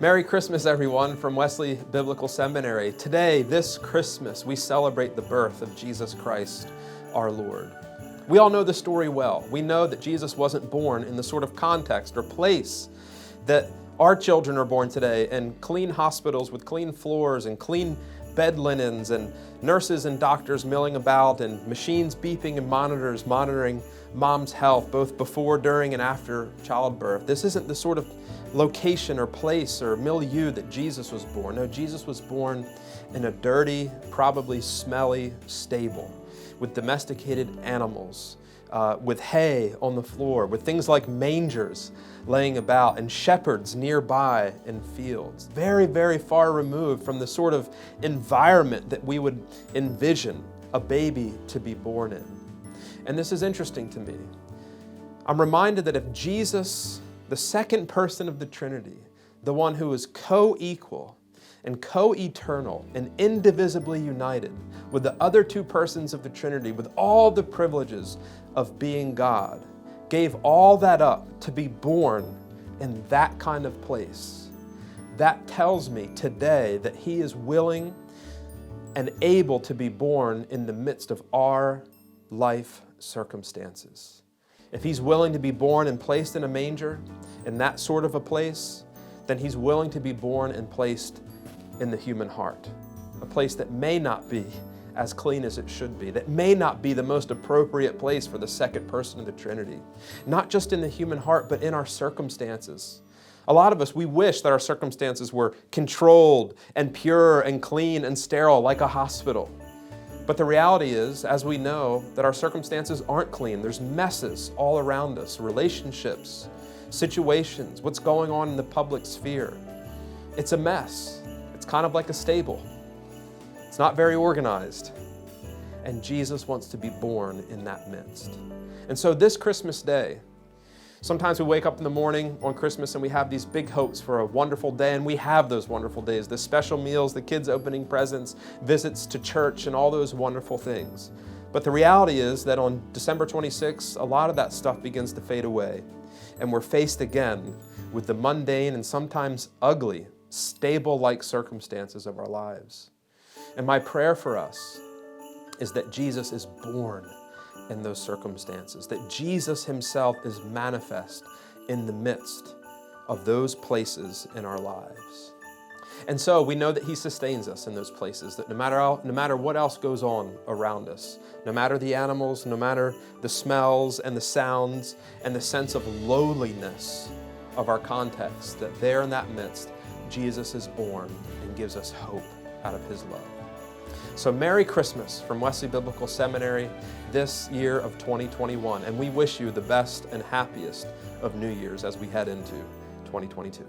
Merry Christmas, everyone, from Wesley Biblical Seminary. Today, this Christmas, we celebrate the birth of Jesus Christ, our Lord. We all know the story well. We know that Jesus wasn't born in the sort of context or place that our children are born today, in clean hospitals with clean floors and clean bed linens and nurses and doctors milling about and machines beeping and monitors monitoring mom's health both before, during, and after childbirth. This isn't the sort of location or place or milieu that Jesus was born. No, Jesus was born in a dirty, probably smelly stable with domesticated animals, with hay on the floor, with things like mangers laying about and shepherds nearby in fields. Very, very far removed from the sort of environment that we would envision a baby to be born in. And this is interesting to me. I'm reminded that if Jesus, the second person of the Trinity, the one who is co-equal and co-eternal and indivisibly united with the other two persons of the Trinity, with all the privileges of being God, gave all that up to be born in that kind of place, that tells me today that He is willing and able to be born in the midst of our life circumstances. If He's willing to be born and placed in a manger, in that sort of a place, then He's willing to be born and placed in the human heart, a place that may not be as clean as it should be, that may not be the most appropriate place for the second person of the Trinity. Not just in the human heart, but in our circumstances. A lot of us, we wish that our circumstances were controlled and pure and clean and sterile like a hospital. But the reality is, as we know, that our circumstances aren't clean. There's messes all around us, relationships, situations, what's going on in the public sphere. It's a mess. It's kind of like a stable. It's not very organized. And Jesus wants to be born in that midst. And so this Christmas day, sometimes we wake up in the morning on Christmas and we have these big hopes for a wonderful day, and we have those wonderful days, the special meals, the kids opening presents, visits to church, and all those wonderful things. But the reality is that on December 26th, a lot of that stuff begins to fade away, and we're faced again with the mundane and sometimes ugly, stable-like circumstances of our lives. And my prayer for us is that Jesus is born in those circumstances, that Jesus Himself is manifest in the midst of those places in our lives. And so we know that He sustains us in those places, that no matter what else goes on around us, no matter the animals, no matter the smells and the sounds and the sense of lowliness of our context, that there in that midst, Jesus is born and gives us hope out of His love. So Merry Christmas from Wesley Biblical Seminary this year of 2021, and we wish you the best and happiest of New Year's as we head into 2022.